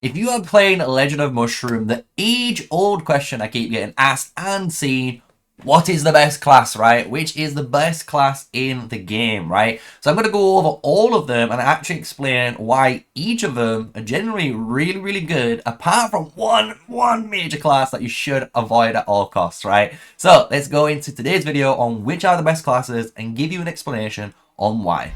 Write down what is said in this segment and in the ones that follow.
If you are playing Legend of Mushroom, the age-old question I keep getting asked and seen, what is the best class, right? Which is the best class in the game, right? So I'm going to go over all of them and actually explain why each of them are generally really, really good, apart from one major class that you should avoid at all costs, right? So let's go into today's video on which are the best classes and give you an explanation on why.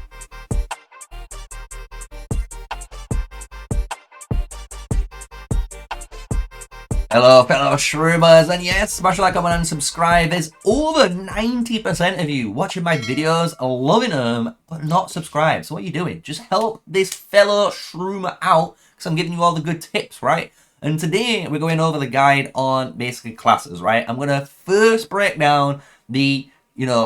Hello fellow shroomers, and yes, smash a like, comment and subscribe. There's over 90% of you watching my videos, loving them, but not subscribed. So what are you doing? Just help this fellow shroomer out, because I'm giving you all the good tips, right? And today we're going over the guide on basically classes, right? I'm going to first break down the,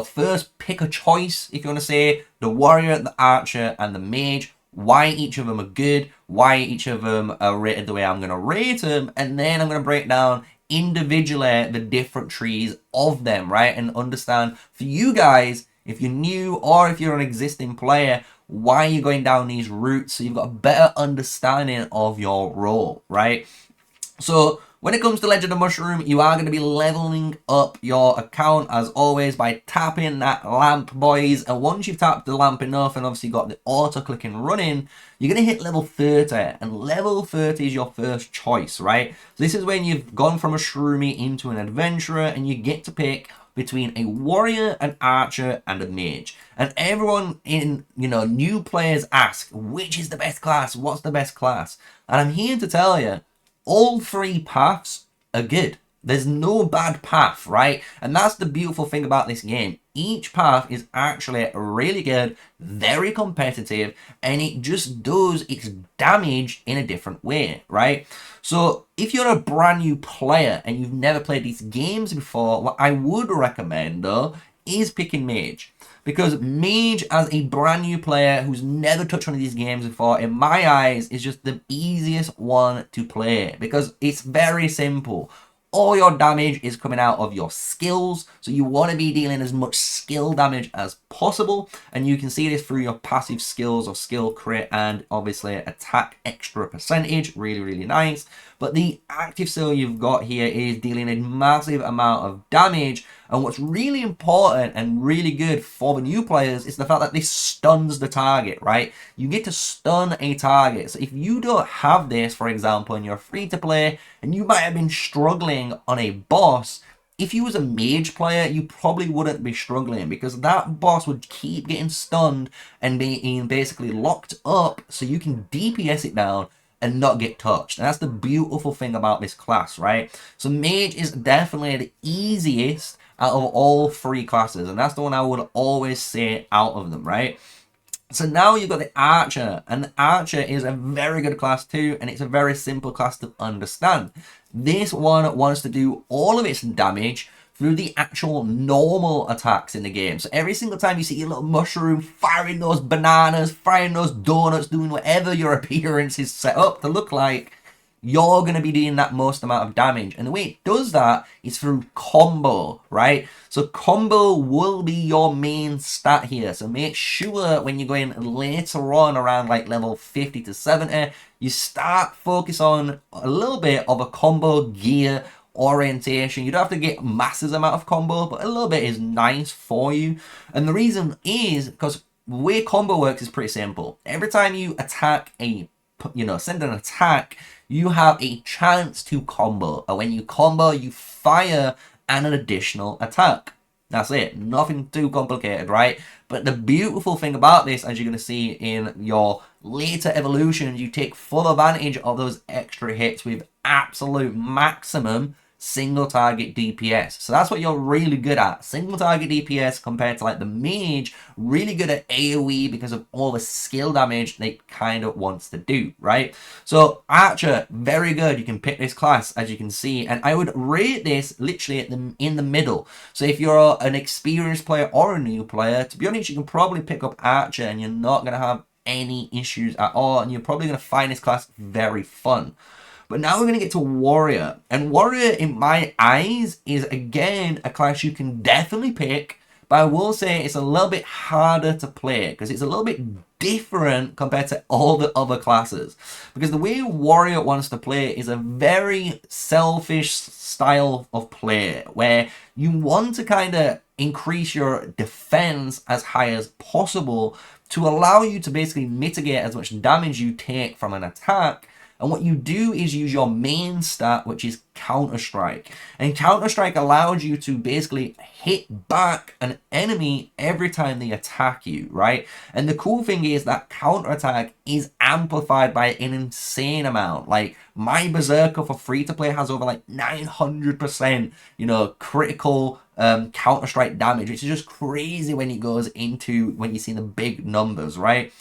first pick a choice, if you want to say, the warrior, the archer, and the mage. Why each of them are good, why each of them are rated the way I'm going to rate them, and then I'm going to break down individually the different trees of them, right? And understand for you guys, if you're new or if you're an existing player, why you're going down these routes, so you've got a better understanding of your role, right? So when it comes to Legend of Mushroom, you are going to be leveling up your account as always by tapping that lamp, boys. And once you've tapped the lamp enough and obviously got the auto clicking running, you're going to hit level 30. And level 30 is your first choice, right? So this is when you've gone from a shroomy into an adventurer and you get to pick between a warrior, an archer, and a mage. And everyone in, new players ask, which is the best class? What's the best class? And I'm here to tell you, all three paths are good. There's no bad path, right? And that's the beautiful thing about this game. Each path is actually really good, very competitive, and it just does its damage in a different way, right? So if you're a brand new player and you've never played these games before, what I would recommend though is picking mage. Because mage, as a brand new player who's never touched one of these games before, in my eyes, is just the easiest one to play. Because it's very simple. All your damage is coming out of your skills, so you want to be dealing as much skill damage as possible, and you can see this through your passive skills or skill crit and obviously attack extra percentage, really nice. But the active skill you've got here is dealing a massive amount of damage, and what's really important and really good for the new players is the fact that this stuns the target, right? You get to stun a target. So if you don't have this, for example, and you're free to play, and you might have been struggling on a boss, if you was a mage player, you probably wouldn't be struggling because that boss would keep getting stunned and being basically locked up so you can DPS it down and not get touched. And that's the beautiful thing about this class, right? So mage is definitely the easiest out of all three classes, and that's the one I would always say out of them, right? So now you've got the archer, and the archer is a very good class too, and it's a very simple class to understand. This one wants to do all of its damage through the actual normal attacks in the game. So every single time you see your little mushroom firing those bananas, firing those donuts, doing whatever your appearance is set up to look like, you're going to be doing that most amount of damage. And the way it does that is through combo, right? So combo will be your main stat here. So make sure when you're going later on around like level 50 to 70, you start focus on a little bit of a combo gear orientation. You don't have to get massive amount of combo, but a little bit is nice for you. And the reason is because the way combo works is pretty simple. Every time you attack send an attack, you have a chance to combo. And when you combo, you fire an additional attack. That's it. Nothing too complicated, right? But the beautiful thing about this, as you're going to see in your later evolutions, you take full advantage of those extra hits with absolute maximum single target DPS. So that's what you're really good at. Single target DPS compared to like the mage, really good at AoE because of all the skill damage they kind of wants to do, right? So archer, very good. You can pick this class as you can see, and I would rate this literally in the middle. So if you're an experienced player or a new player, to be honest, you can probably pick up archer and you're not going to have any issues at all, and you're probably going to find this class very fun. But now we're going to get to warrior, and warrior in my eyes is again a class you can definitely pick, but I will say it's a little bit harder to play because it's a little bit different compared to all the other classes. Because the way Warrior wants to play is a very selfish style of play where you want to kind of increase your defense as high as possible to allow you to basically mitigate as much damage you take from an attack. And what you do is use your main stat, which is Counter Strike. And Counter Strike allows you to basically hit back an enemy every time they attack you, right? And the cool thing is that counter attack is amplified by an insane amount. Like, my Berserker for free to play has over like 900%, you know, critical Counter Strike damage, which is just crazy when it goes into, when you see the big numbers, right?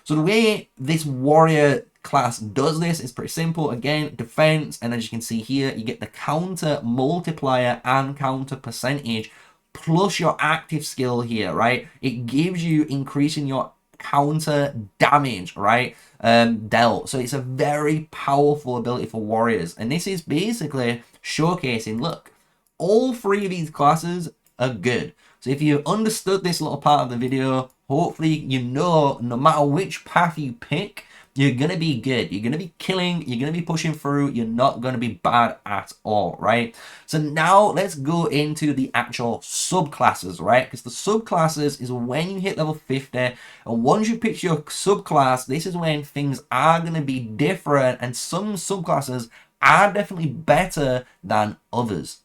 So the way this Warrior class does this is pretty simple. Again, defense, and as you can see here, you get the counter multiplier and counter percentage plus your active skill here, right? It gives you increasing your counter damage, right, dealt. So it's a very powerful ability for warriors, and this is basically showcasing, look, all three of these classes are good. So if you understood this little part of the video, hopefully you know no matter which path you pick, you're going to be good. You're going to be killing. You're going to be pushing through. You're not going to be bad at all, right? So now let's go into the actual subclasses, right? Because the subclasses is when you hit level 50. And once you pick your subclass, this is when things are going to be different. And some subclasses are definitely better than others.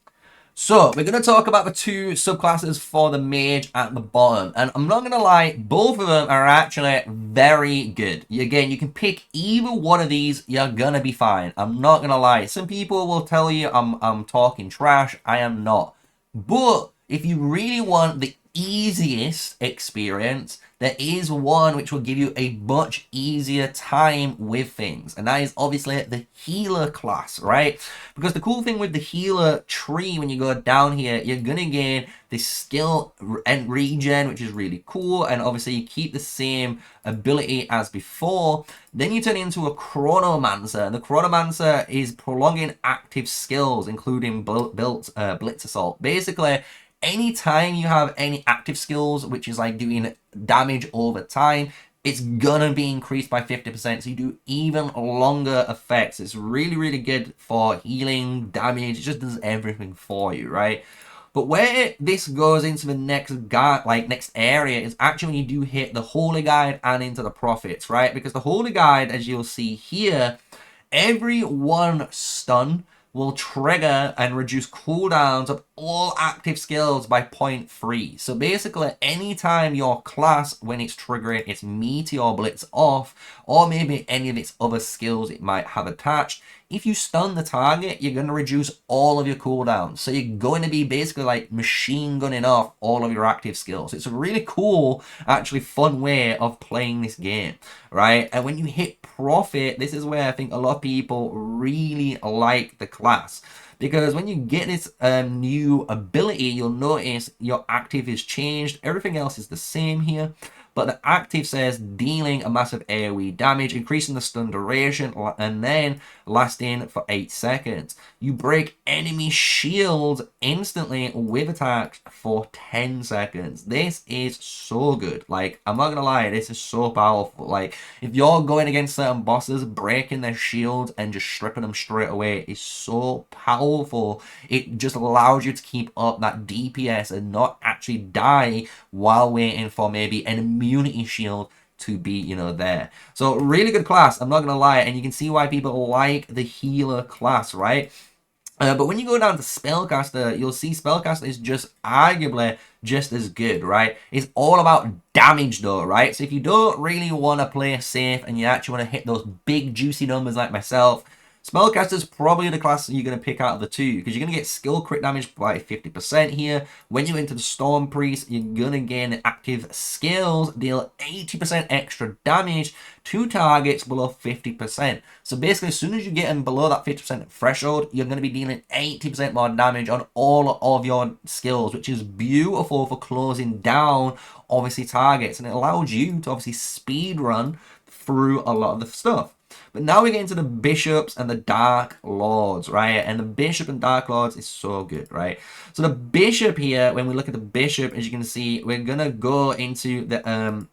So, we're going to talk about the two subclasses for the mage at the bottom. And I'm not going to lie, both of them are actually very good. Again, you can pick either one of these, you're going to be fine. I'm not going to lie. Some people will tell you I'm talking trash. I am not. But if you really want the easiest experience, there is one which will give you a much easier time with things, and that is obviously the healer class, right? Because the cool thing with the healer tree, when you go down here, you're gonna gain this skill and regen, which is really cool, and obviously you keep the same ability as before. Then you turn into a chronomancer, and the chronomancer is prolonging active skills, including blitz assault. Basically, anytime you have any active skills, which is like doing damage over time, it's gonna be increased by 50%, so you do even longer effects. It's really, really good for healing, damage. It just does everything for you, right? But where this goes into the next next area is actually when you do hit the Holy Guide and into the Prophets, right? Because the Holy Guide, as you'll see here, every one stun will trigger and reduce cooldowns of all active skills by 0.3. So basically, anytime your class, when it's triggering its Meteor Blitz off, or maybe any of its other skills it might have attached, if you stun the target, you're going to reduce all of your cooldowns. So you're going to be basically like machine gunning off all of your active skills. It's a really cool, actually fun way of playing this game, right? And when you hit Prophet, this is where I think a lot of people really like the class. Because when you get this new ability, you'll notice your active is changed. Everything else is the same here. But the active says dealing a massive AoE damage, increasing the stun duration, and then lasting for 8 seconds. You break enemy shields instantly with attacks for 10 seconds. This is so good. Like, I'm not gonna lie, this is so powerful. Like, if you're going against certain bosses, breaking their shields and just stripping them straight away is so powerful. It just allows you to keep up that DPS and not actually die while waiting for maybe an immunity shield to be, you know, there. So really good class, I'm not gonna lie, and you can see why people like the healer class, right? But when you go down to Spellcaster, you'll see Spellcaster is just arguably just as good, right? It's all about damage though, right? So if you don't really want to play safe and you actually want to hit those big juicy numbers like myself, Spellcaster is probably the class that you're going to pick out of the two, because you're going to get skill crit damage by 50% here. When you enter the Storm Priest, you're going to gain active skills, deal 80% extra damage to targets below 50%. So basically, as soon as you get in below that 50% threshold, you're going to be dealing 80% more damage on all of your skills, which is beautiful for closing down, obviously, targets. And it allows you to obviously speed run through a lot of the stuff. But now we get into the bishops and the dark lords, right? And the bishop and dark lords is so good, right? So the bishop here, when we look at the bishop, as you can see, we're gonna go into the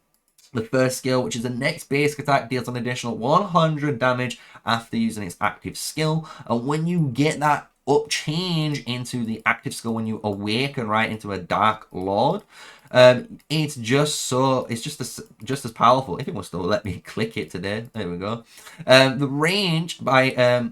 first skill, which is the next basic attack, deals an additional 100 damage after using its active skill. And when you get that up change into the active skill, when you awaken right into a Dark Lord, it's just as powerful. If it wants to let me click it today, there we go. The range by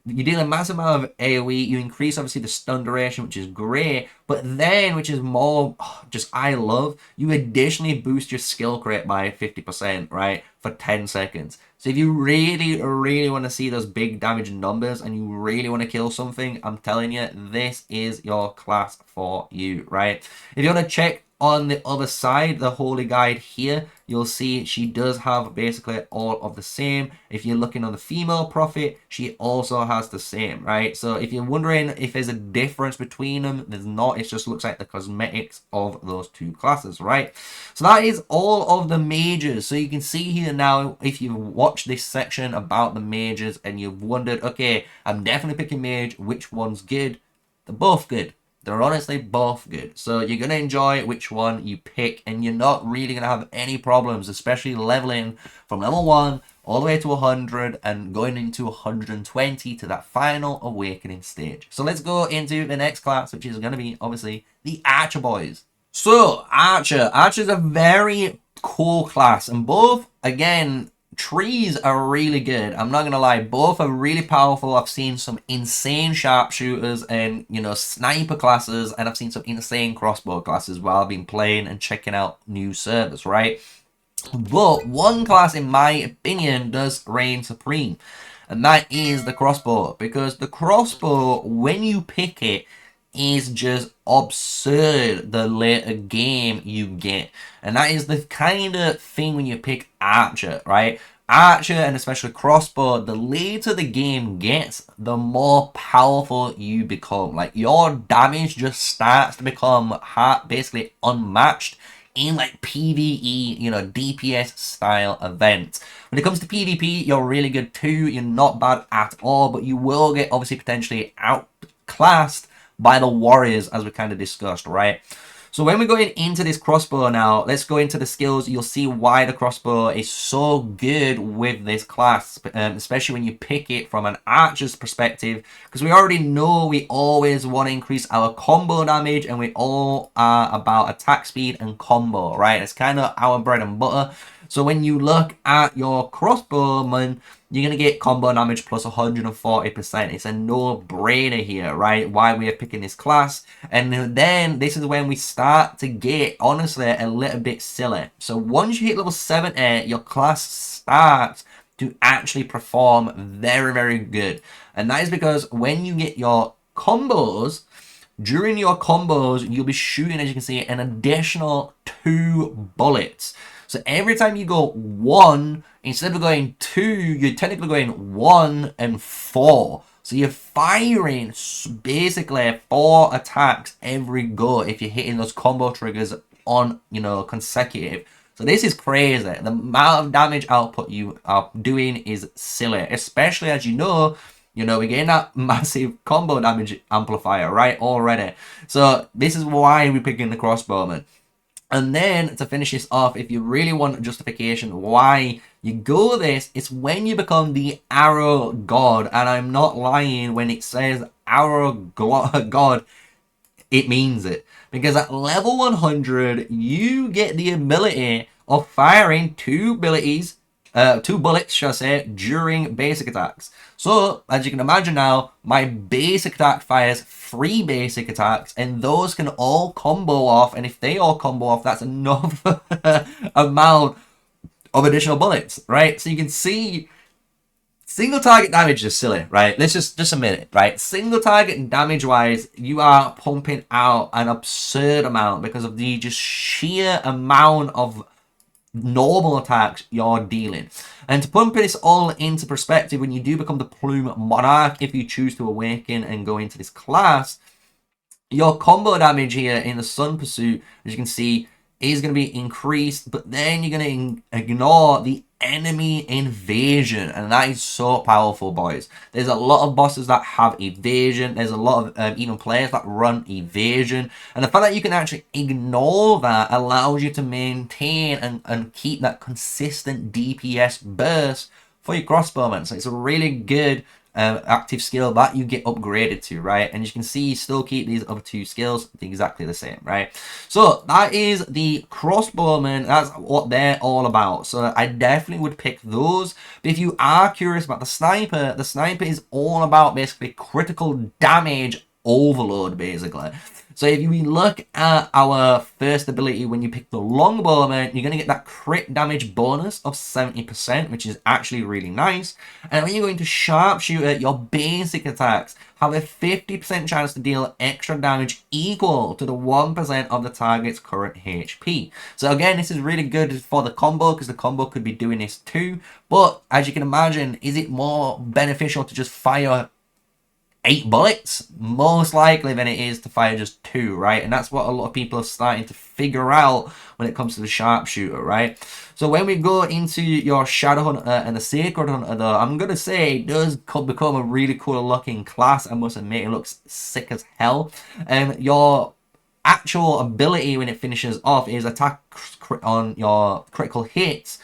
you deal a massive amount of AoE, you increase obviously the stun duration, which is great, but then, which is more just I love, you additionally boost your skill crit by 50%, right, for 10 seconds. So if you really want to see those big damage numbers and you really want to kill something, I'm telling you, this is your class for you, right? If you want to check on the other side, the Holy Guide here, you'll see she does have basically all of the same. If you're looking on the female prophet, she also has the same, right? So if you're wondering if there's a difference between them, there's not. It just looks like the cosmetics of those two classes, right? So that is all of the mages. So you can see here now, if you've watched this section about the mages and you've wondered, okay, I'm definitely picking mage, which one's good? They're both good. They're honestly both good. So you're going to enjoy which one you pick, and you're not really going to have any problems, especially leveling from level 1 all the way to 100 and going into 120 to that final awakening stage. So let's go into the next class, which is going to be obviously the Archer boys. So Archer is a very cool class, and both, again, trees are really good. I'm not gonna lie, both are really powerful. I've seen some insane sharpshooters and, you know, sniper classes, and I've seen some insane crossbow classes while I've been playing and checking out new servers, right? But one class, in my opinion, does reign supreme, and that is the crossbow, because the crossbow, when you pick it, is just absurd the later game you get. And that is the kind of thing when you pick Archer, right? Archer, and especially crossbow, the later the game gets, the more powerful you become. Like, your damage just starts to become basically unmatched in like PvE, you know, DPS style events. When it comes to PvP, you're really good too. You're not bad at all, but you will get obviously potentially outclassed by the warriors, as we kind of discussed, right? So when we're going into this crossbow now, let's go into the skills. You'll see why the crossbow is so good with this class, especially when you pick it from an archer's perspective, because we already know we always want to increase our combo damage, and we all are about attack speed and combo, right? It's kind of our bread and butter. So when you look at your crossbowman, you're going to get combo damage plus 140%. It's a no-brainer here, right? Why we are picking this class. And then this is when we start to get, honestly, a little bit silly. So once you hit level 70, your class starts to actually perform very, very good. And that is because when you get your combos, during your combos, you'll be shooting, as you can see, an additional 2 bullets. So every time you go 1, instead of going 2, you're technically going 1 and 4. So you're firing basically 4 attacks every go if you're hitting those combo triggers on, you know, consecutive. So this is crazy. The amount of damage output you are doing is silly, especially as you know, we're getting that massive combo damage amplifier, right, already. So this is why we're picking the crossbowman. And then, to finish this off, if you really want justification why you go this, it's when you become the Arrow God. And I'm not lying when it says Arrow God, it means it. Because at level 100, you get the ability of firing 2 bullets, should I say, during basic attacks. So, as you can imagine now, my basic attack fires 3 basic attacks, and those can all combo off, and if they all combo off, that's enough amount of additional bullets, right? So you can see, single target damage is silly, right? Let's just admit it, right? Single target damage-wise, you are pumping out an absurd amount because of the just sheer amount of normal attacks you're dealing. And to put this all into perspective, when you do become the Plume Monarch, if you choose to awaken and go into this class, your combo damage here in the Sun Pursuit, as you can see, is going to be increased, but then you're going to ignore the enemy invasion, and that is so powerful, boys. There's a lot of bosses that have evasion. There's a lot of even players that run evasion, and the fact that you can actually ignore that allows you to maintain and keep that consistent DPS burst for your crossbowman. So it's a really good active skill that you get upgraded to, right? And you can see you still keep these other two skills exactly the same, right? So that is the crossbowman. That's what they're all about. So I definitely would pick those. But if you are curious about the sniper is all about basically critical damage overload, basically. So if you look at our first ability, when you pick the longbowman, you're going to get that crit damage bonus of 70%, which is actually really nice. And when you go into sharpshooter, your basic attacks have a 50% chance to deal extra damage equal to the 1% of the target's current HP. So again, this is really good for the combo, because the combo could be doing this too. But as you can imagine, is it more beneficial to just fire 8 bullets? Most likely than it is to fire just 2, right? And that's what a lot of people are starting to figure out when it comes to the sharpshooter, right? So when we go into your Shadow Hunter and the Sacred Hunter, though, I'm going to say it does become a really cool looking class. I must admit, it looks sick as hell. And your actual ability when it finishes off is attack on your critical hits,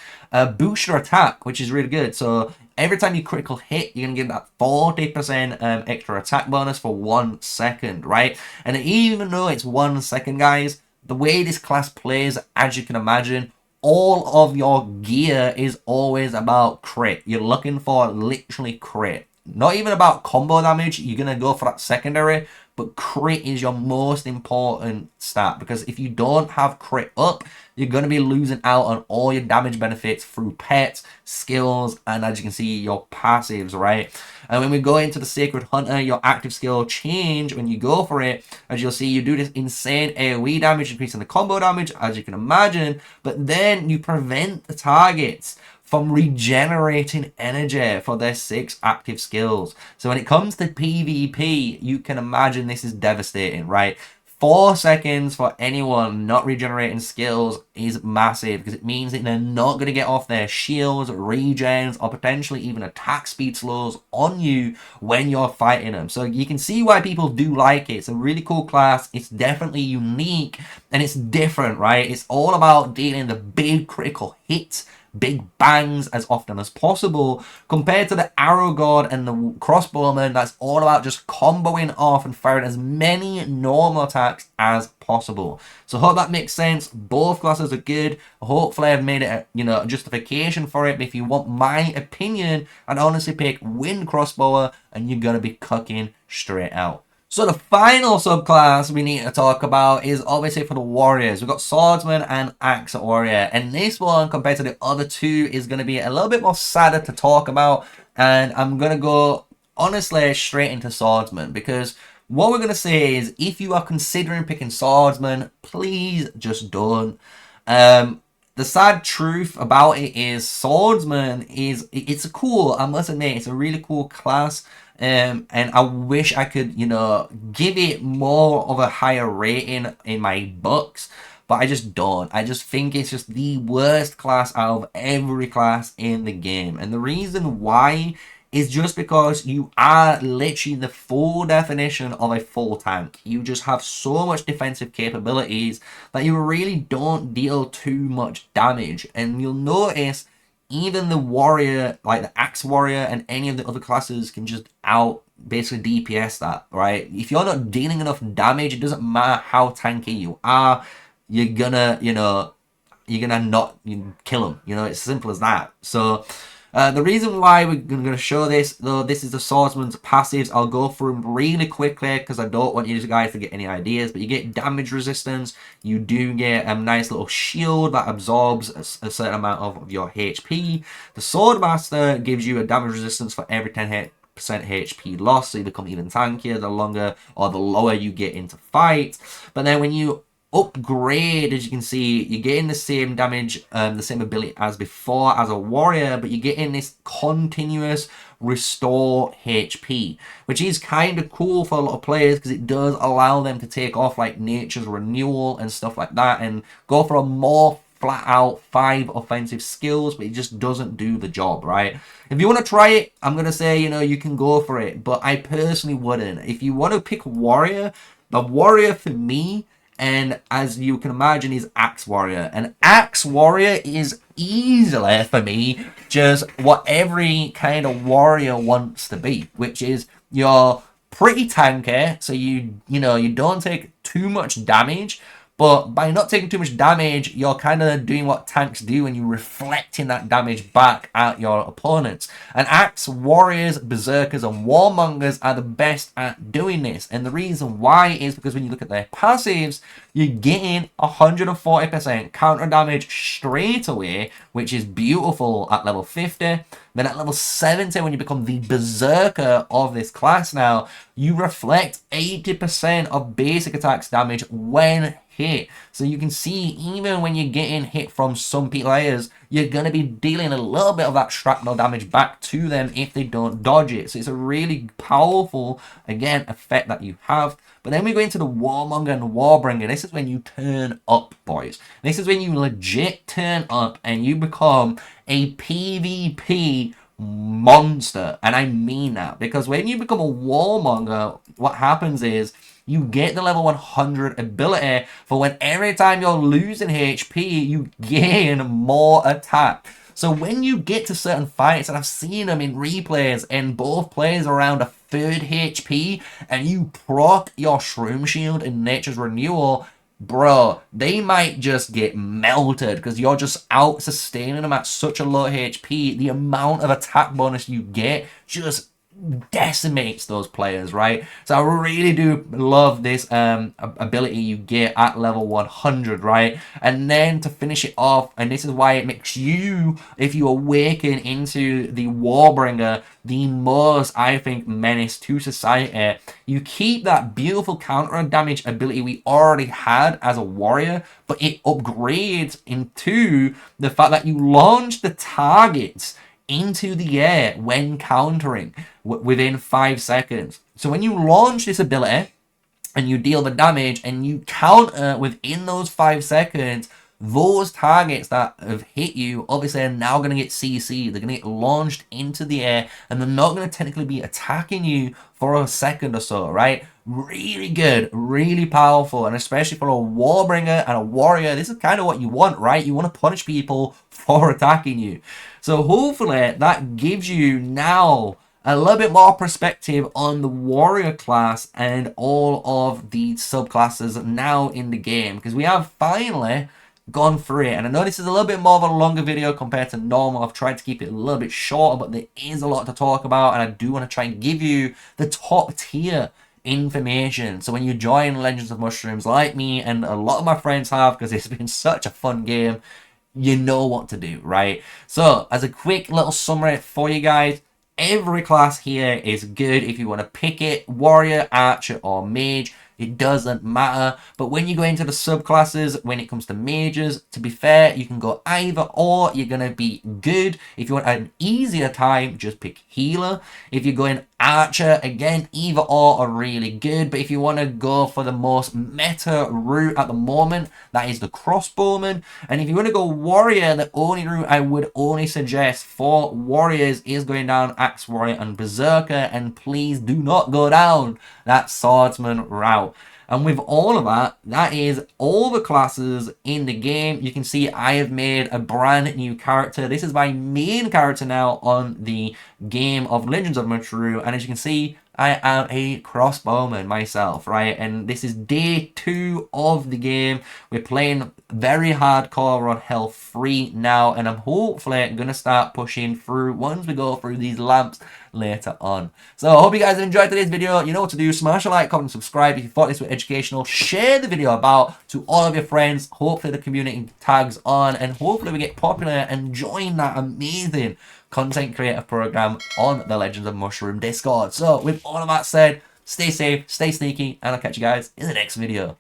boost your attack, which is really good. So every time you critical hit, you're going to get that 40% extra attack bonus for 1 second, right? And even though it's 1 second, guys, the way this class plays, as you can imagine, all of your gear is always about crit. You're looking for literally crit. Not even about combo damage. You're going to go for that secondary, but crit is your most important stat, because if you don't have crit up, you're going to be losing out on all your damage benefits through pets, skills, and as you can see, your passives, right? And when we go into the Sacred Hunter, your active skill change, when you go for it, as you'll see, you do this insane AoE damage, increasing the combo damage, as you can imagine, but then you prevent the targets from regenerating energy for their 6 active skills. So when it comes to PvP, you can imagine this is devastating, right? 4 seconds for anyone not regenerating skills is massive, because it means that they're not going to get off their shields, regens, or potentially even attack speed slows on you when you're fighting them. So you can see why people do like it. It's a really cool class. It's definitely unique and it's different, right? It's all about dealing the big critical hits, big bangs as often as possible, compared to the Arrow God and the Crossbowman. That's all about just comboing off and firing as many normal attacks as possible. So I hope that makes sense. Both classes are good. Hopefully I've made it a justification for it. But if you want my opinion, I'd honestly pick Wind Crossbower, and you're gonna be cooking straight out. So the final subclass we need to talk about is obviously for the warriors. We've got Swordsman and Axe Warrior. And this one, compared to the other two, is going to be a little bit more sadder to talk about. And I'm going to go, honestly, straight into Swordsman. Because what we're going to say is, if you are considering picking Swordsman, please just don't. The sad truth about it is Swordsman it's a cool, I must admit, it's a really cool class. And I wish I could, give it more of a higher rating in my books, but I just don't. I just think it's just the worst class out of every class in the game. And the reason why is just because you are literally the full definition of a full tank. You just have so much defensive capabilities that you really don't deal too much damage. And you'll notice even the warrior, like the Axe Warrior and any of the other classes, can just basically DPS that, right? If you're not dealing enough damage, it doesn't matter how tanky you are, you're gonna, not kill them. It's simple as that. So the reason why we're going to show this, though, this is the Swordsman's passives. I'll go through them really quickly because I don't want you guys to get any ideas. But you get damage resistance. You do get a nice little shield that absorbs a certain amount of your HP. The Swordmaster gives you a damage resistance for every 10% HP loss, so you become even tankier the longer or the lower you get into fight. But then when you upgrade, as you can see, you're getting the same damage, the same ability as before as a warrior, but you're getting this continuous restore HP, which is kind of cool for a lot of players because it does allow them to take off like Nature's Renewal and stuff like that and go for a more flat out 5 offensive skills, but it just doesn't do the job, right? If you want to try it, I'm going to say, you know, you can go for it, but I personally wouldn't. If you want to pick Warrior, the Warrior for me, and as you can imagine, is Axe Warrior. And Axe Warrior is easily, for me, just what every kind of warrior wants to be, which is you're pretty tanky, so you don't take too much damage, but by not taking too much damage, you're kind of doing what tanks do and you're reflecting that damage back at your opponents. And Axe Warriors, Berserkers, and Warmongers are the best at doing this. And the reason why is because when you look at their passives, you're getting 140% counter damage straight away, which is beautiful at level 50. Then at level 70, when you become the Berserker of this class now, you reflect 80% of basic attacks damage when hit. So you can see, even when you're getting hit from some players, you're going to be dealing a little bit of that shrapnel damage back to them if they don't dodge it. So it's a really powerful, again, effect that you have. But then we go into the Warmonger and the Warbringer. This is when you turn up, boys. This is when you legit turn up and you become a PvP monster. And I mean that, because when you become a Warmonger, what happens is you get the level 100 ability for when every time you're losing HP, you gain more attack. So when you get to certain fights, and I've seen them in replays, and both players around a 3rd HP, and you proc your Shroom Shield and Nature's Renewal, bro, they might just get melted because you're just out sustaining them at such a low HP. The amount of attack bonus you get just decimates those players, right? So I really do love this ability you get at level 100, right? And then to finish it off, and this is why it makes you, if you awaken into the Warbringer, the most, I think, menace to society. You keep that beautiful counter damage ability we already had as a warrior, but it upgrades into the fact that you launch the targets into the air when countering within 5 seconds. So when you launch this ability and you deal the damage and you counter within those 5 seconds, those targets that have hit you obviously are now going to get CC. They're going to get launched into the air and they're not going to technically be attacking you for a second or so, right? Really good, really powerful, and especially for a Warbringer and a Warrior, this is kind of what you want, right? You want to punish people for attacking you. So hopefully that gives you now a little bit more perspective on the Warrior class and all of the subclasses now in the game, because we have finally gone through it. And I know this is a little bit more of a longer video compared to normal. I've tried to keep it a little bit shorter, but there is a lot to talk about, and I do want to try and give you the top tier information. So when you join Legends of Mushrooms like me, and a lot of my friends have, because it's been such a fun game, you know what to do, right? So as a quick little summary for you guys, every class here is good if you want to pick it, Warrior, Archer, or Mage. It doesn't matter. But when you go into the subclasses, when it comes to mages, to be fair, you can go either or. You're going to be good. If you want an easier time, just pick healer. If you're going archer, again, either or are really good. But if you want to go for the most meta route at the moment, that is the crossbowman. And if you want to go warrior, the only route I would only suggest for warriors is going down axe warrior and berserker. And please do not go down that swordsman route. And with all of that, that is all the classes in the game. You can see I have made a brand new character. This is my main character now on the game of Legends of Mushroom. And as you can see, I am a crossbowman myself, right? And this is day 2 of the game. We're playing very hardcore on health 3 now, and I'm hopefully going to start pushing through once we go through these lamps later on. So I hope you guys enjoyed today's video. You know what to do. Smash a like, comment, subscribe if you thought this was educational. Share the video about to all of your friends. Hopefully the community tags on, and hopefully we get popular and join that amazing content creator program on the Legends of Mushroom Discord. So with all of that said, stay safe, stay sneaky, and I'll catch you guys in the next video.